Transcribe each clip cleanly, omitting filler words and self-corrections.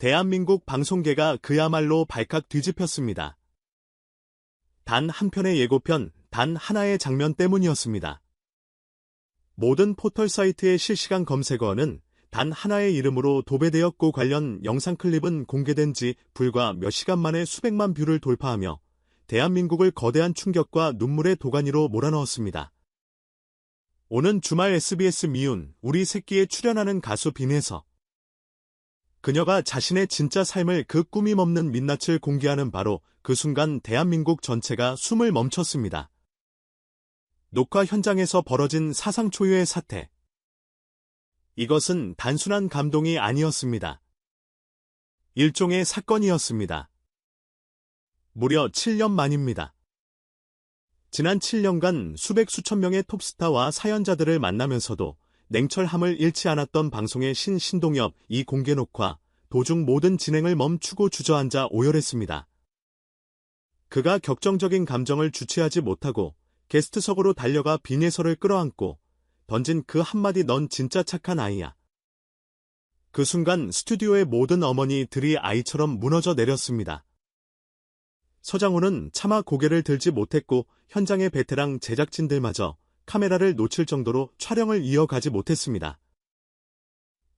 대한민국 방송계가 그야말로 발칵 뒤집혔습니다. 단 한 편의 예고편, 단 하나의 장면 때문이었습니다. 모든 포털 사이트의 실시간 검색어는 단 하나의 이름으로 도배되었고 관련 영상 클립은 공개된 지 불과 몇 시간 만에 수백만 뷰를 돌파하며 대한민국을 거대한 충격과 눈물의 도가니로 몰아넣었습니다. 오는 주말 SBS 미운 우리 새끼에 출연하는 가수 빈혜서. 그녀가 자신의 진짜 삶을 그 꾸밈 없는 민낯을 공개하는 바로 그 순간 대한민국 전체가 숨을 멈췄습니다. 녹화 현장에서 벌어진 사상 초유의 사태. 이것은 단순한 감동이 아니었습니다. 일종의 사건이었습니다. 무려 7년 만입니다. 지난 7년간 수백 수천 명의 톱스타와 사연자들을 만나면서도 냉철함을 잃지 않았던 방송의 신동엽 이 공개 녹화, 도중 모든 진행을 멈추고 주저앉아 오열했습니다. 그가 격정적인 감정을 주체하지 못하고 게스트석으로 달려가 빈혜서를 끌어안고 던진 그 한마디 넌 진짜 착한 아이야. 그 순간 스튜디오의 모든 어머니들이 아이처럼 무너져 내렸습니다. 서장훈은 차마 고개를 들지 못했고 현장의 베테랑 제작진들마저 카메라를 놓칠 정도로 촬영을 이어가지 못했습니다.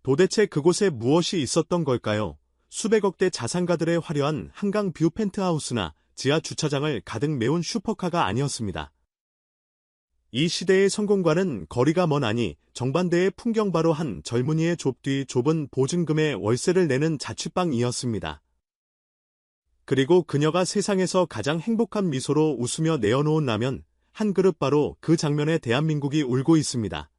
도대체 그곳에 무엇이 있었던 걸까요? 수백억대 자산가들의 화려한 한강 뷰 펜트하우스나 지하 주차장을 가득 메운 슈퍼카가 아니었습니다. 이 시대의 성공과는 거리가 먼 아니 정반대의 풍경바로 한 젊은이의 좁디 좁은 보증금에 월세를 내는 자취방이었습니다. 그리고 그녀가 세상에서 가장 행복한 미소로 웃으며 내어놓은 라면 한 그릇, 바로 그 장면에 대한민국이 울고 있습니다.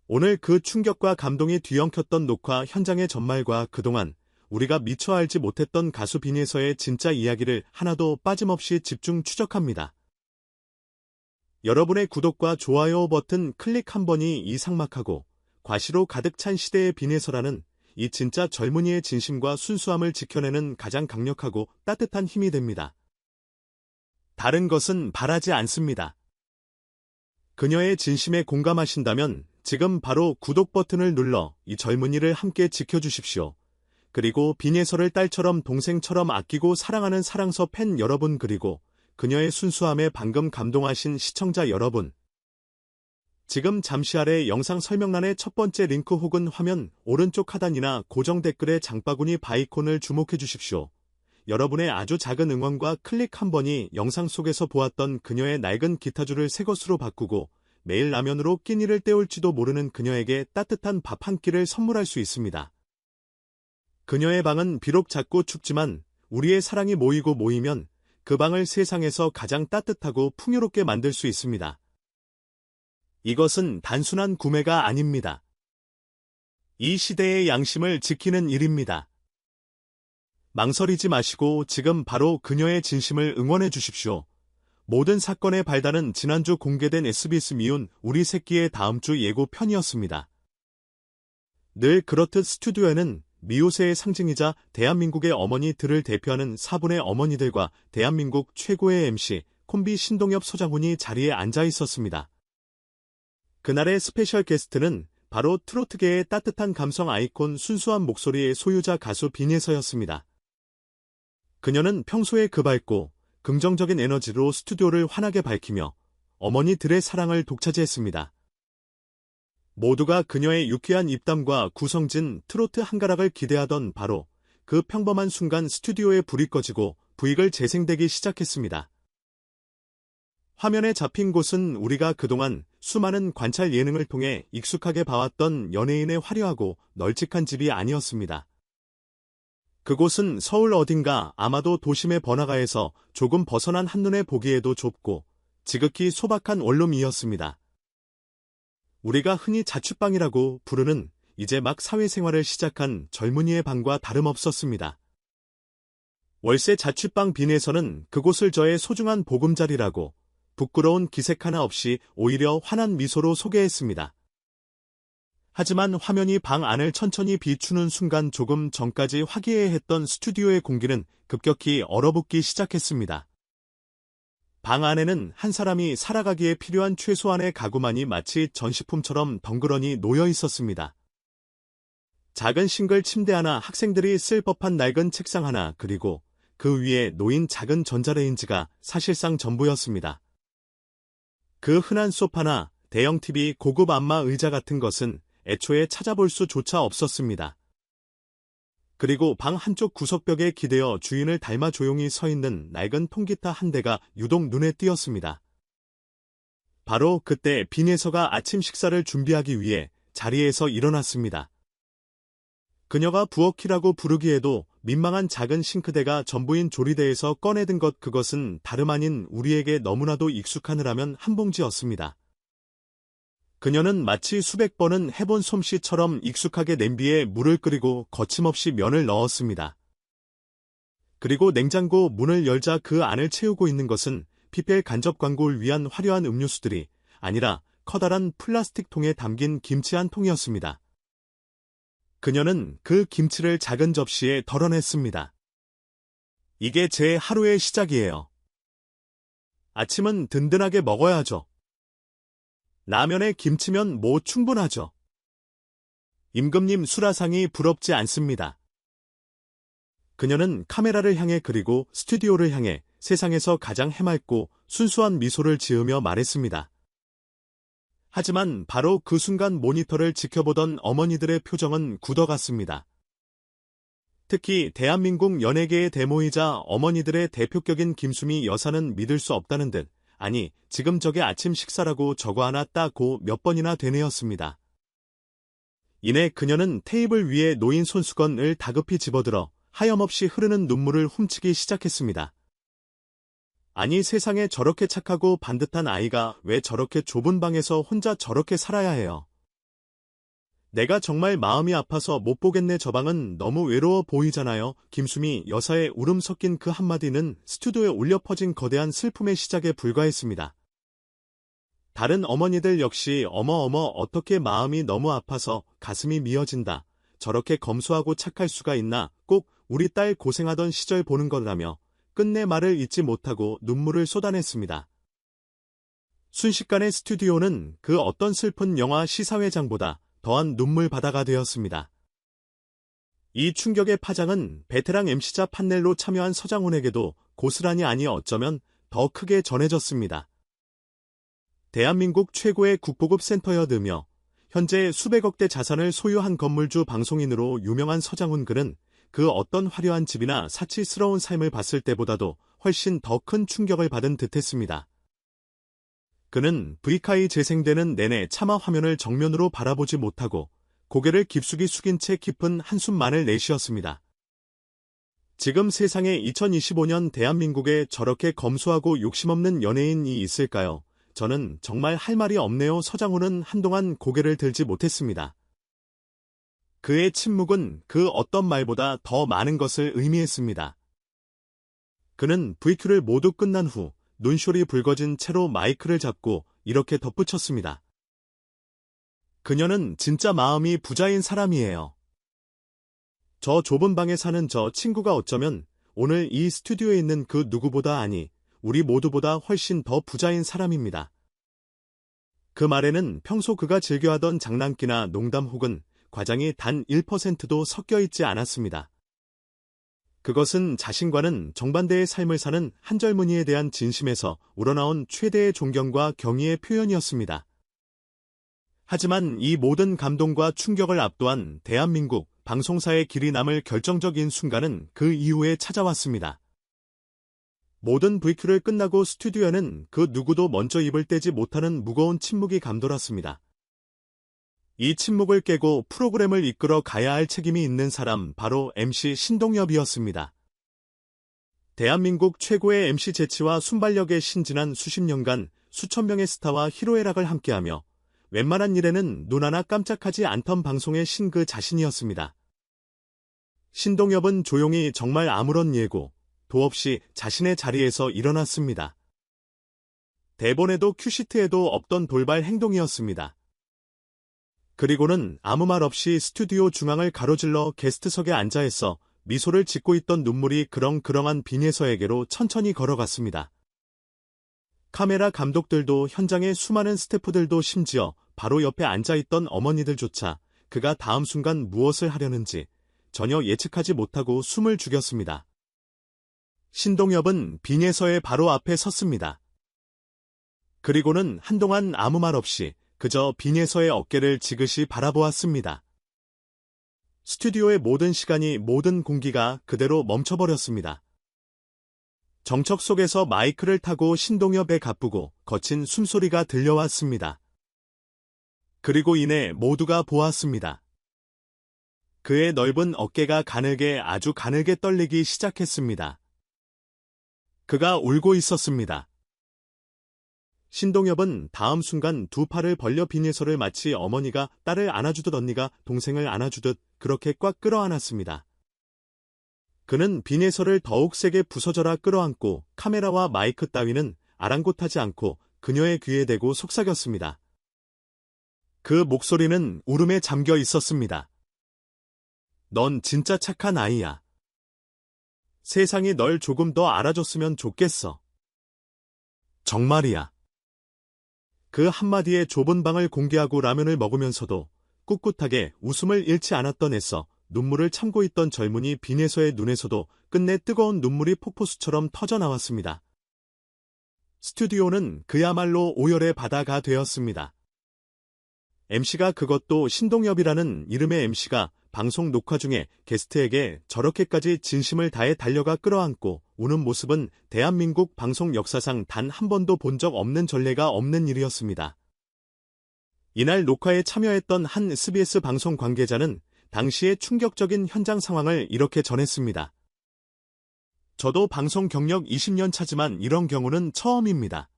오늘 그 충격과 감동이 뒤엉켰던 녹화 현장의 전말과 그동안 우리가 미처 알지 못했던 가수 빈혜서의 진짜 이야기를 하나도 빠짐없이 집중 추적합니다. 여러분의 구독과 좋아요 버튼 클릭 한 번이 이 삭막하고 과시로 가득 찬 시대의 빈혜서라는 이 진짜 젊은이의 진심과 순수함을 지켜내는 가장 강력하고 따뜻한 힘이 됩니다. 다른 것은 바라지 않습니다. 그녀의 진심에 공감하신다면 지금 바로 구독 버튼을 눌러 이 젊은이를 함께 지켜주십시오. 그리고 빈혜서를 딸처럼 동생처럼 아끼고 사랑하는 사랑서 팬 여러분, 그리고 그녀의 순수함에 방금 감동하신 시청자 여러분. 지금 잠시 아래 영상 설명란의 첫 번째 링크 혹은 화면 오른쪽 하단이나 고정 댓글의 장바구니 바이콘을 주목해 주십시오. 여러분의 아주 작은 응원과 클릭 한 번이 영상 속에서 보았던 그녀의 낡은 기타줄을 새 것으로 바꾸고 매일 라면으로 끼니를 때울지도 모르는 그녀에게 따뜻한 밥 한 끼를 선물할 수 있습니다. 그녀의 방은 비록 작고 춥지만 우리의 사랑이 모이고 모이면 그 방을 세상에서 가장 따뜻하고 풍요롭게 만들 수 있습니다. 이것은 단순한 구매가 아닙니다. 이 시대의 양심을 지키는 일입니다. 망설이지 마시고 지금 바로 그녀의 진심을 응원해 주십시오. 모든 사건의 발단은 지난주 공개된 SBS 미운 우리 새끼의 다음 주 예고편이었습니다. 늘 그렇듯 스튜디오에는 미우새의 상징이자 대한민국의 어머니들을 대표하는 4분의 어머니들과 대한민국 최고의 MC 콤비 신동엽 서장훈이 자리에 앉아 있었습니다. 그날의 스페셜 게스트는 바로 트로트계의 따뜻한 감성 아이콘, 순수한 목소리의 소유자 가수 빈혜서였습니다. 그녀는 평소에 그 밝고 긍정적인 에너지로 스튜디오를 환하게 밝히며 어머니들의 사랑을 독차지했습니다. 모두가 그녀의 유쾌한 입담과 구성진 트로트 한 가락을 기대하던 바로 그 평범한 순간 스튜디오에 불이 꺼지고 부익을 재생되기 시작했습니다. 화면에 잡힌 곳은 우리가 그동안 수많은 관찰 예능을 통해 익숙하게 봐왔던 연예인의 화려하고 널찍한 집이 아니었습니다. 그곳은 서울 어딘가, 아마도 도심의 번화가에서 조금 벗어난 한눈에 보기에도 좁고 지극히 소박한 원룸이었습니다. 우리가 흔히 자취방이라고 부르는 이제 막 사회생활을 시작한 젊은이의 방과 다름없었습니다. 월세 자취방 빈혜서는 그곳을 저의 소중한 보금자리라고 부끄러운 기색 하나 없이 오히려 환한 미소로 소개했습니다. 하지만 화면이 방 안을 천천히 비추는 순간 조금 전까지 화기애애했던 스튜디오의 공기는 급격히 얼어붙기 시작했습니다. 방 안에는 한 사람이 살아가기에 필요한 최소한의 가구만이 마치 전시품처럼 덩그러니 놓여 있었습니다. 작은 싱글 침대 하나, 학생들이 쓸 법한 낡은 책상 하나, 그리고 그 위에 놓인 작은 전자레인지가 사실상 전부였습니다. 그 흔한 소파나 대형 TV, 고급 안마 의자 같은 것은 애초에 찾아볼 수조차 없었습니다. 그리고 방 한쪽 구석벽에 기대어 주인을 닮아 조용히 서 있는 낡은 통기타 한 대가 유독 눈에 띄었습니다. 바로 그때 빈예서가 아침 식사를 준비하기 위해 자리에서 일어났습니다. 그녀가 부엌이라고 부르기에도 민망한 작은 싱크대가 전부인 조리대에서 꺼내든 그것은 다름 아닌 우리에게 너무나도 익숙한 라면 한 봉지였습니다. 그녀는 마치 수백 번은 해본 솜씨처럼 익숙하게 냄비에 물을 끓이고 거침없이 면을 넣었습니다. 그리고 냉장고 문을 열자 그 안을 채우고 있는 것은 PPL 간접 광고를 위한 화려한 음료수들이 아니라 커다란 플라스틱 통에 담긴 김치 한 통이었습니다. 그녀는 그 김치를 작은 접시에 덜어냈습니다. 이게 제 하루의 시작이에요. 아침은 든든하게 먹어야죠. 라면에 김치면 뭐 충분하죠. 임금님 수라상이 부럽지 않습니다. 그녀는 카메라를 향해 그리고 스튜디오를 향해 세상에서 가장 해맑고 순수한 미소를 지으며 말했습니다. 하지만 바로 그 순간 모니터를 지켜보던 어머니들의 표정은 굳어갔습니다. 특히 대한민국 연예계의 대모이자 어머니들의 대표격인 김수미 여사는 믿을 수 없다는 듯, 아니, 지금 저게 아침 식사라고 저거 하나 따고 몇 번이나 되뇌었습니다. 이내 그녀는 테이블 위에 놓인 손수건을 다급히 집어들어 하염없이 흐르는 눈물을 훔치기 시작했습니다. 아니, 세상에 저렇게 착하고 반듯한 아이가 왜 저렇게 좁은 방에서 혼자 저렇게 살아야 해요. 내가 정말 마음이 아파서 못 보겠네. 저 방은 너무 외로워 보이잖아요. 김수미 여사의 울음 섞인 그 한마디는 스튜디오에 울려 퍼진 거대한 슬픔의 시작에 불과했습니다. 다른 어머니들 역시 어머 어떻게 마음이 너무 아파서 가슴이 미어진다. 저렇게 검소하고 착할 수가 있나. 꼭 우리 딸 고생하던 시절 보는 거라며 끝내 말을 잇지 못하고 눈물을 쏟아냈습니다. 순식간에 스튜디오는 그 어떤 슬픈 영화 시사회장보다 더한 눈물 바다가 되었습니다. 이 충격의 파장은 베테랑 MC자 판넬로 참여한 서장훈에게도 고스란히 아니 어쩌면 더 크게 전해졌습니다. 대한민국 최고의 국보급 센터여드며 현재 수백억대 자산을 소유한 건물주 방송인으로 유명한 서장훈 그는 그 어떤 화려한 집이나 사치스러운 삶을 봤을 때보다도 훨씬 더 큰 충격을 받은 듯했습니다. 그는 브이카이 재생되는 내내 차마 화면을 정면으로 바라보지 못하고 고개를 깊숙이 숙인 채 깊은 한숨만을 내쉬었습니다. 지금 세상에 2025년 대한민국에 저렇게 검소하고 욕심없는 연예인이 있을까요? 저는 정말 할 말이 없네요. 서장훈은 한동안 고개를 들지 못했습니다. 그의 침묵은 그 어떤 말보다 더 많은 것을 의미했습니다. 그는 VQ를 모두 끝난 후 눈시울이 붉어진 채로 마이크를 잡고 이렇게 덧붙였습니다. 그녀는 진짜 마음이 부자인 사람이에요. 저 좁은 방에 사는 저 친구가 어쩌면 오늘 이 스튜디오에 있는 그 누구보다 아니, 우리 모두보다 훨씬 더 부자인 사람입니다. 그 말에는 평소 그가 즐겨하던 장난기나 농담 혹은 과장이 단 1%도 섞여 있지 않았습니다. 그것은 자신과는 정반대의 삶을 사는 한 젊은이에 대한 진심에서 우러나온 최대의 존경과 경의의 표현이었습니다. 하지만 이 모든 감동과 충격을 압도한 대한민국 방송사의 길이 남을 결정적인 순간은 그 이후에 찾아왔습니다. 모든 VQ를 끝나고 스튜디오에는 그 누구도 먼저 입을 떼지 못하는 무거운 침묵이 감돌았습니다. 이 침묵을 깨고 프로그램을 이끌어 가야 할 책임이 있는 사람 바로 MC 신동엽이었습니다. 대한민국 최고의 MC 재치와 순발력에 신진한 수십 년간 수천 명의 스타와 희로애락을 함께하며 웬만한 일에는 눈 하나 깜짝하지 않던 방송의 신 그 자신이었습니다. 신동엽은 조용히 정말 아무런 예고, 도 없이 자신의 자리에서 일어났습니다. 대본에도 큐시트에도 없던 돌발 행동이었습니다. 그리고는 아무 말 없이 스튜디오 중앙을 가로질러 게스트석에 앉아 있어 미소를 짓고 있던 눈물이 그렁그렁한 빈예서에게로 천천히 걸어갔습니다. 카메라 감독들도 현장의 수많은 스태프들도 심지어 바로 옆에 앉아있던 어머니들조차 그가 다음 순간 무엇을 하려는지 전혀 예측하지 못하고 숨을 죽였습니다. 신동엽은 빈예서의 바로 앞에 섰습니다. 그리고는 한동안 아무 말 없이 그저 빈예서의 어깨를 지그시 바라보았습니다. 스튜디오의 모든 시간이, 모든 공기가 그대로 멈춰버렸습니다. 정적 속에서 마이크를 타고 신동엽에 가쁘고 거친 숨소리가 들려왔습니다. 그리고 이내 모두가 보았습니다. 그의 넓은 어깨가 가늘게, 아주 가늘게 떨리기 시작했습니다. 그가 울고 있었습니다. 신동엽은 다음 순간 두 팔을 벌려 빈예서를 마치 어머니가 딸을 안아주듯, 언니가 동생을 안아주듯 그렇게 꽉 끌어안았습니다. 그는 빈예서를 더욱 세게 부서져라 끌어안고 카메라와 마이크 따위는 아랑곳하지 않고 그녀의 귀에 대고 속삭였습니다. 그 목소리는 울음에 잠겨 있었습니다. 넌 진짜 착한 아이야. 세상이 널 조금 더 알아줬으면 좋겠어. 정말이야. 그 한마디에 좁은 방을 공개하고 라면을 먹으면서도 꿋꿋하게 웃음을 잃지 않았던 애써 눈물을 참고 있던 젊은이 빈예서의 눈에서도 끝내 뜨거운 눈물이 폭포수처럼 터져나왔습니다. 스튜디오는 그야말로 오열의 바다가 되었습니다. MC가, 그것도 신동엽이라는 이름의 MC가 방송 녹화 중에 게스트에게 저렇게까지 진심을 다해 달려가 끌어안고 우는 모습은 대한민국 방송 역사상 단 한 번도 본 적 없는, 전례가 없는 일이었습니다. 이날 녹화에 참여했던 한 SBS 방송 관계자는 당시의 충격적인 현장 상황을 이렇게 전했습니다. 저도 방송 경력 20년 차지만 이런 경우는 처음입니다.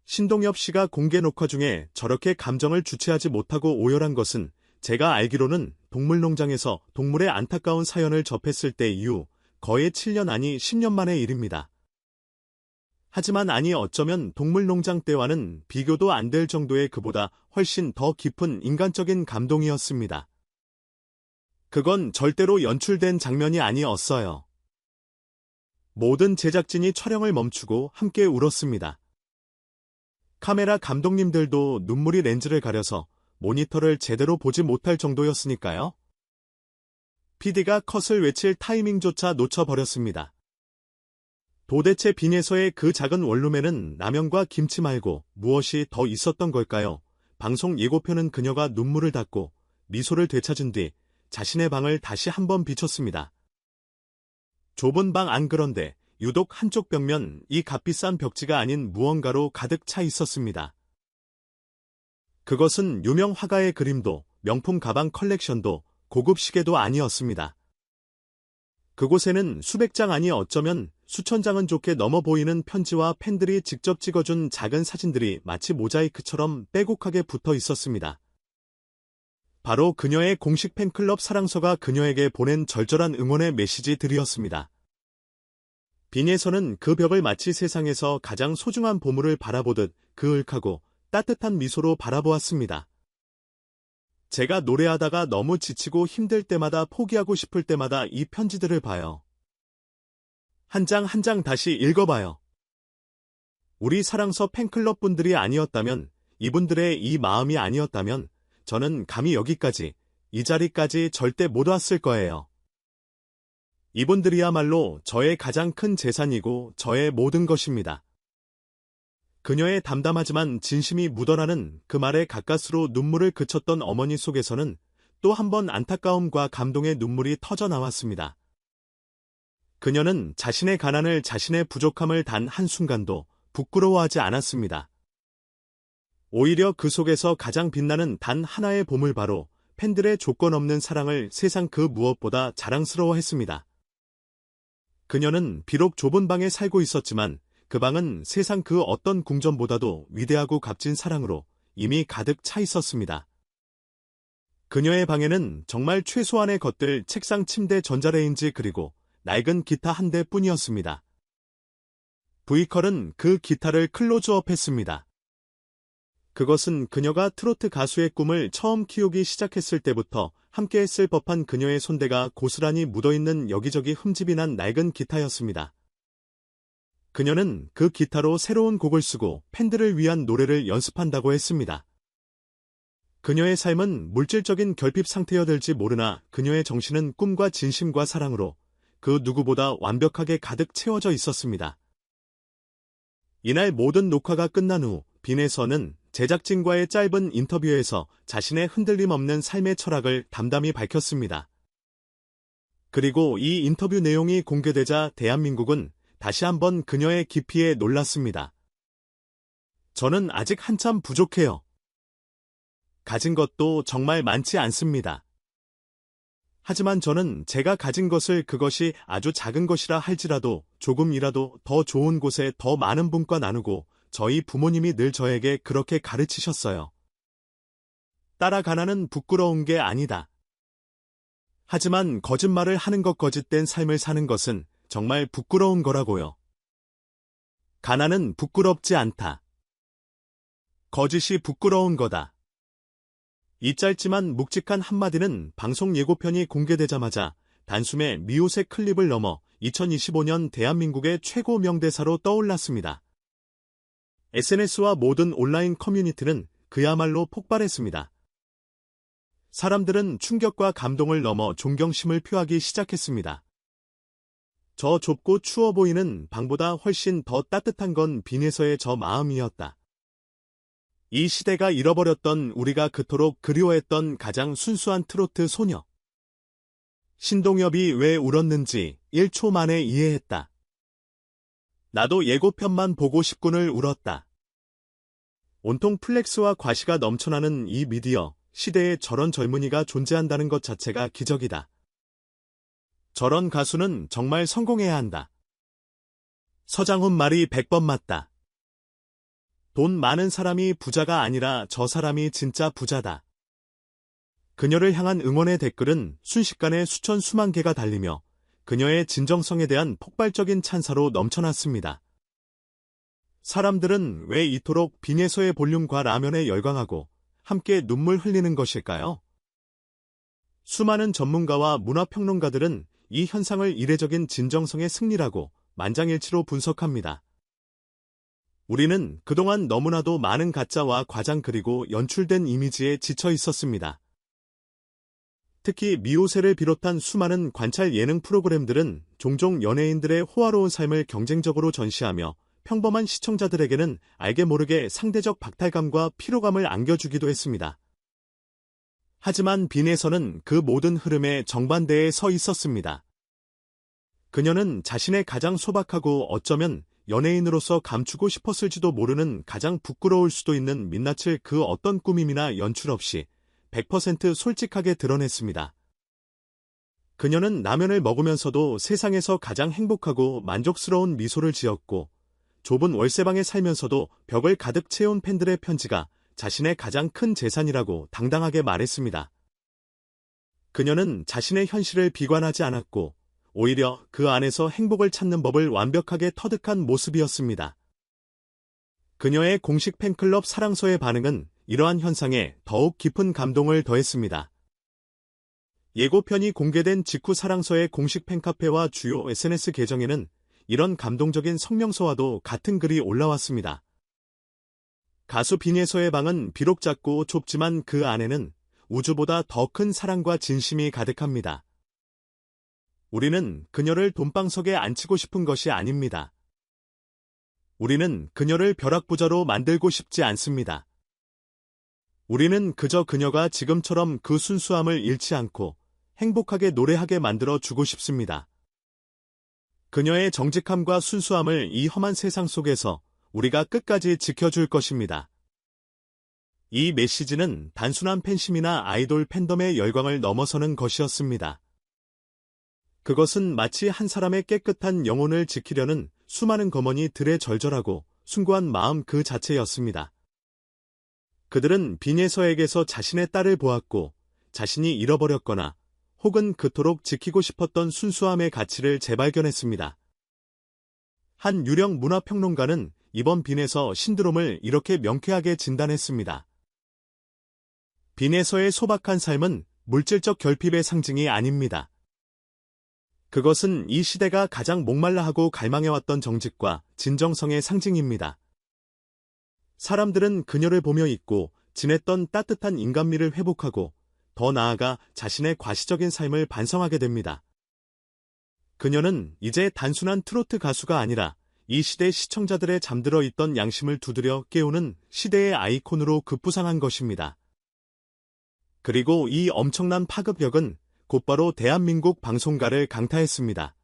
신동엽 씨가 공개 녹화 중에 저렇게 감정을 주체하지 못하고 오열한 것은 제가 알기로는 동물농장에서 동물의 안타까운 사연을 접했을 때 이후 거의 7년, 아니 10년 만의 일입니다. 하지만 아니, 어쩌면 동물농장 때와는 비교도 안 될 정도의 그보다 훨씬 더 깊은 인간적인 감동이었습니다. 그건 절대로 연출된 장면이 아니었어요. 모든 제작진이 촬영을 멈추고 함께 울었습니다. 카메라 감독님들도 눈물이 렌즈를 가려서 모니터를 제대로 보지 못할 정도였으니까요. PD가 컷을 외칠 타이밍조차 놓쳐버렸습니다. 도대체 빈예서의 그 작은 원룸에는 라면과 김치 말고 무엇이 더 있었던 걸까요? 방송 예고편은 그녀가 눈물을 닦고 미소를 되찾은 뒤 자신의 방을 다시 한번 비췄습니다. 좁은 방 안, 그런데 유독 한쪽 벽면, 이 값비싼 벽지가 아닌 무언가로 가득 차 있었습니다. 그것은 유명 화가의 그림도, 명품 가방 컬렉션도, 고급 시계도 아니었습니다. 그곳에는 수백 장, 아니 어쩌면 수천 장은 좋게 넘어 보이는 편지와 팬들이 직접 찍어준 작은 사진들이 마치 모자이크처럼 빼곡하게 붙어 있었습니다. 바로 그녀의 공식 팬클럽 사랑서가 그녀에게 보낸 절절한 응원의 메시지들이었습니다. 빈예서는 그 벽을 마치 세상에서 가장 소중한 보물을 바라보듯 그윽하고 따뜻한 미소로 바라보았습니다. 제가 노래하다가 너무 지치고 힘들 때마다, 포기하고 싶을 때마다 이 편지들을 봐요. 한 장 한 장 다시 읽어봐요. 우리 사랑서 팬클럽 분들이 아니었다면, 이분들의 이 마음이 아니었다면 저는 감히 여기까지, 이 자리까지 절대 못 왔을 거예요. 이분들이야말로 저의 가장 큰 재산이고 저의 모든 것입니다. 그녀의 담담하지만 진심이 묻어나는 그 말에 가까스로 눈물을 그쳤던 어머니 속에서는 또 한 번 안타까움과 감동의 눈물이 터져 나왔습니다. 그녀는 자신의 가난을, 자신의 부족함을 단 한순간도 부끄러워하지 않았습니다. 오히려 그 속에서 가장 빛나는 단 하나의 보물, 바로 팬들의 조건 없는 사랑을 세상 그 무엇보다 자랑스러워했습니다. 그녀는 비록 좁은 방에 살고 있었지만 그 방은 세상 그 어떤 궁전보다도 위대하고 값진 사랑으로 이미 가득 차 있었습니다. 그녀의 방에는 정말 최소한의 것들, 책상, 침대, 전자레인지, 그리고 낡은 기타 한 대뿐이었습니다. 브이컬은 그 기타를 클로즈업했습니다. 그것은 그녀가 트로트 가수의 꿈을 처음 키우기 시작했을 때부터 함께했을 법한 그녀의 손대가 고스란히 묻어있는 여기저기 흠집이 난 낡은 기타였습니다. 그녀는 그 기타로 새로운 곡을 쓰고 팬들을 위한 노래를 연습한다고 했습니다. 그녀의 삶은 물질적인 결핍 상태여될지 모르나 그녀의 정신은 꿈과 진심과 사랑으로 그 누구보다 완벽하게 가득 채워져 있었습니다. 이날 모든 녹화가 끝난 후 빈에서는 제작진과의 짧은 인터뷰에서 자신의 흔들림 없는 삶의 철학을 담담히 밝혔습니다. 그리고 이 인터뷰 내용이 공개되자 대한민국은 다시 한번 그녀의 깊이에 놀랐습니다. 저는 아직 한참 부족해요. 가진 것도 정말 많지 않습니다. 하지만 저는 제가 가진 것을 그것이 아주 작은 것이라 할지라도 조금이라도 더 좋은 곳에 더 많은 분과 나누고 저희 부모님이 늘 저에게 그렇게 가르치셨어요. 따라 가난은 부끄러운 게 아니다. 하지만 거짓말을 하는 것 거짓된 삶을 사는 것은 정말 부끄러운 거라고요. 가난은 부끄럽지 않다. 거짓이 부끄러운 거다. 이 짧지만 묵직한 한마디는 방송 예고편이 공개되자마자 단숨에 미옷의 클립을 넘어 2025년 대한민국의 최고 명대사로 떠올랐습니다. SNS와 모든 온라인 커뮤니티는 그야말로 폭발했습니다. 사람들은 충격과 감동을 넘어 존경심을 표하기 시작했습니다. 저 좁고 추워 보이는 방보다 훨씬 더 따뜻한 건 빈에서의 저 마음이었다. 이 시대가 잃어버렸던 우리가 그토록 그리워했던 가장 순수한 트로트 소녀. 신동엽이 왜 울었는지 1초 만에 이해했다. 나도 예고편만 보고 10분을 울었다. 온통 플렉스와 과시가 넘쳐나는 이 미디어 시대에 저런 젊은이가 존재한다는 것 자체가 기적이다. 저런 가수는 정말 성공해야 한다. 서장훈 말이 100번 맞다. 돈 많은 사람이 부자가 아니라 저 사람이 진짜 부자다. 그녀를 향한 응원의 댓글은 순식간에 수천 수만 개가 달리며 그녀의 진정성에 대한 폭발적인 찬사로 넘쳐났습니다. 사람들은 왜 이토록 빈에서의 볼륨과 라면에 열광하고 함께 눈물 흘리는 것일까요? 수많은 전문가와 문화평론가들은 이 현상을 이례적인 진정성의 승리라고 만장일치로 분석합니다. 우리는 그동안 너무나도 많은 가짜와 과장 그리고 연출된 이미지에 지쳐 있었습니다. 특히 미오세를 비롯한 수많은 관찰 예능 프로그램들은 종종 연예인들의 호화로운 삶을 경쟁적으로 전시하며 평범한 시청자들에게는 알게 모르게 상대적 박탈감과 피로감을 안겨주기도 했습니다. 하지만 빈에서는 그 모든 흐름의 정반대에 서 있었습니다. 그녀는 자신의 가장 소박하고 어쩌면 연예인으로서 감추고 싶었을지도 모르는 가장 부끄러울 수도 있는 민낯을 그 어떤 꾸밈이나 연출 없이 100% 솔직하게 드러냈습니다. 그녀는 라면을 먹으면서도 세상에서 가장 행복하고 만족스러운 미소를 지었고 좁은 월세방에 살면서도 벽을 가득 채운 팬들의 편지가 자신의 가장 큰 재산이라고 당당하게 말했습니다. 그녀는 자신의 현실을 비관하지 않았고 오히려 그 안에서 행복을 찾는 법을 완벽하게 터득한 모습이었습니다. 그녀의 공식 팬클럽 사랑서의 반응은 이러한 현상에 더욱 깊은 감동을 더했습니다. 예고편이 공개된 직후 사랑서의 공식 팬카페와 주요 SNS 계정에는 이런 감동적인 성명서와도 같은 글이 올라왔습니다. 가수 빈에서의 방은 비록 작고 좁지만 그 안에는 우주보다 더 큰 사랑과 진심이 가득합니다. 우리는 그녀를 돈방석에 앉히고 싶은 것이 아닙니다. 우리는 그녀를 벼락부자로 만들고 싶지 않습니다. 우리는 그저 그녀가 지금처럼 그 순수함을 잃지 않고 행복하게 노래하게 만들어 주고 싶습니다. 그녀의 정직함과 순수함을 이 험한 세상 속에서 우리가 끝까지 지켜줄 것입니다. 이 메시지는 단순한 팬심이나 아이돌 팬덤의 열광을 넘어서는 것이었습니다. 그것은 마치 한 사람의 깨끗한 영혼을 지키려는 수많은 검언이들의 절절하고 숭고한 마음 그 자체였습니다. 그들은 빈에서에게서 자신의 딸을 보았고 자신이 잃어버렸거나 혹은 그토록 지키고 싶었던 순수함의 가치를 재발견했습니다. 한 유령 문화평론가는 이번 빈에서 신드롬을 이렇게 명쾌하게 진단했습니다. 빈에서의 소박한 삶은 물질적 결핍의 상징이 아닙니다. 그것은 이 시대가 가장 목말라하고 갈망해왔던 정직과 진정성의 상징입니다. 사람들은 그녀를 보며 잊고 지냈던 따뜻한 인간미를 회복하고 더 나아가 자신의 과시적인 삶을 반성하게 됩니다. 그녀는 이제 단순한 트로트 가수가 아니라 이 시대 시청자들의 잠들어 있던 양심을 두드려 깨우는 시대의 아이콘으로 급부상한 것입니다. 그리고 이 엄청난 파급력은 곧바로 대한민국 방송가를 강타했습니다.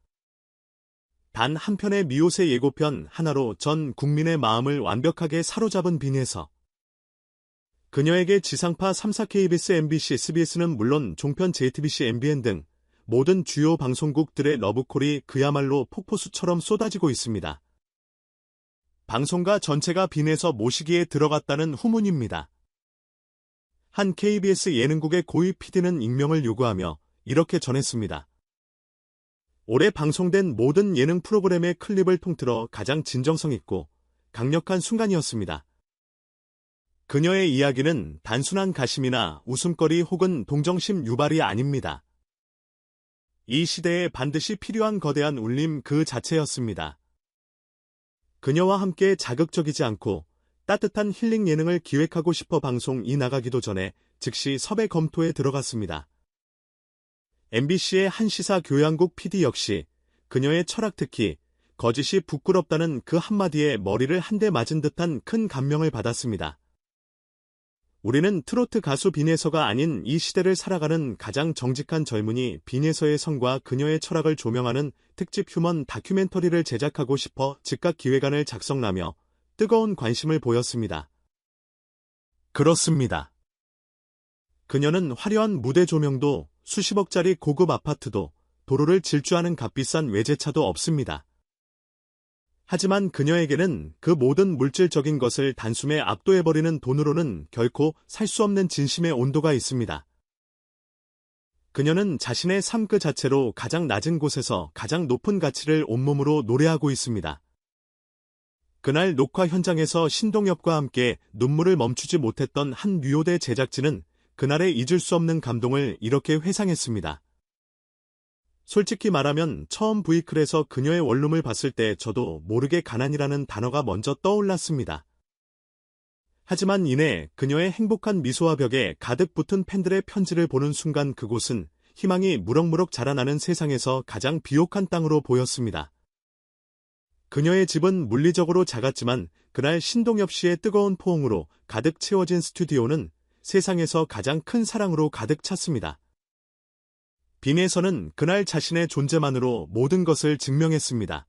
단 한 편의 미옷의 예고편 하나로 전 국민의 마음을 완벽하게 사로잡은 빈에서 그녀에게 지상파 3사 KBS, MBC, SBS는 물론 종편 JTBC, MBN 등 모든 주요 방송국들의 러브콜이 그야말로 폭포수처럼 쏟아지고 있습니다. 방송가 전체가 빈에서 모시기에 들어갔다는 후문입니다. 한 KBS 예능국의 고위 PD는 익명을 요구하며 이렇게 전했습니다. 올해 방송된 모든 예능 프로그램의 클립을 통틀어 가장 진정성 있고 강력한 순간이었습니다. 그녀의 이야기는 단순한 가심이나 웃음거리 혹은 동정심 유발이 아닙니다. 이 시대에 반드시 필요한 거대한 울림 그 자체였습니다. 그녀와 함께 자극적이지 않고 따뜻한 힐링 예능을 기획하고 싶어 방송이 나가기도 전에 즉시 섭외 검토에 들어갔습니다. MBC의 한 시사 교양국 PD 역시 그녀의 철학, 특히 거짓이 부끄럽다는 그 한마디에 머리를 한 대 맞은 듯한 큰 감명을 받았습니다. 우리는 트로트 가수 빈에서가 아닌 이 시대를 살아가는 가장 정직한 젊은이 빈에서의 성과 그녀의 철학을 조명하는 특집 휴먼 다큐멘터리를 제작하고 싶어 즉각 기획안을 작성하며 뜨거운 관심을 보였습니다. 그렇습니다. 그녀는 화려한 무대 조명도 수십억짜리 고급 아파트도 도로를 질주하는 값비싼 외제차도 없습니다. 하지만 그녀에게는 그 모든 물질적인 것을 단숨에 압도해버리는 돈으로는 결코 살 수 없는 진심의 온도가 있습니다. 그녀는 자신의 삶 그 자체로 가장 낮은 곳에서 가장 높은 가치를 온몸으로 노래하고 있습니다. 그날 녹화 현장에서 신동엽과 함께 눈물을 멈추지 못했던 한 뉴요대 제작진은 그날의 잊을 수 없는 감동을 이렇게 회상했습니다. 솔직히 말하면 처음 브이클에서 그녀의 원룸을 봤을 때 저도 모르게 가난이라는 단어가 먼저 떠올랐습니다. 하지만 이내 그녀의 행복한 미소와 벽에 가득 붙은 팬들의 편지를 보는 순간 그곳은 희망이 무럭무럭 자라나는 세상에서 가장 비옥한 땅으로 보였습니다. 그녀의 집은 물리적으로 작았지만 그날 신동엽 씨의 뜨거운 포옹으로 가득 채워진 스튜디오는 세상에서 가장 큰 사랑으로 가득 찼습니다. 빈에서는 그날 자신의 존재만으로 모든 것을 증명했습니다.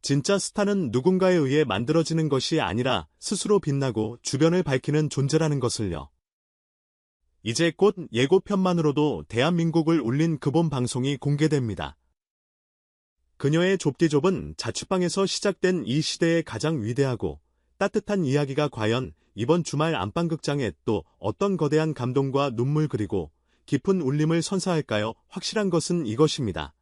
진짜 스타는 누군가에 의해 만들어지는 것이 아니라 스스로 빛나고 주변을 밝히는 존재라는 것을요. 이제 곧 예고편만으로도 대한민국을 울린 그본 방송이 공개됩니다. 그녀의 좁디좁은 자취방에서 시작된 이 시대의 가장 위대하고 따뜻한 이야기가 과연 이번 주말 안방극장에 또 어떤 거대한 감동과 눈물 그리고 깊은 울림을 선사할까요? 확실한 것은 이것입니다.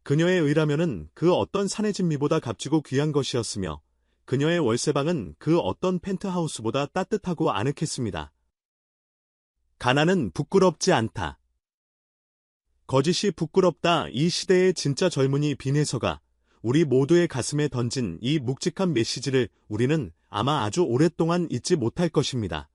그녀의 의라면은 그 어떤 산의 진미보다 값지고 귀한 것이었으며 그녀의 월세방은 그 어떤 펜트하우스보다 따뜻하고 아늑했습니다. 가난은 부끄럽지 않다. 거짓이 부끄럽다. 이 시대의 진짜 젊은이 빈에서가 우리 모두의 가슴에 던진 이 묵직한 메시지를 우리는 아마 아주 오랫동안 잊지 못할 것입니다.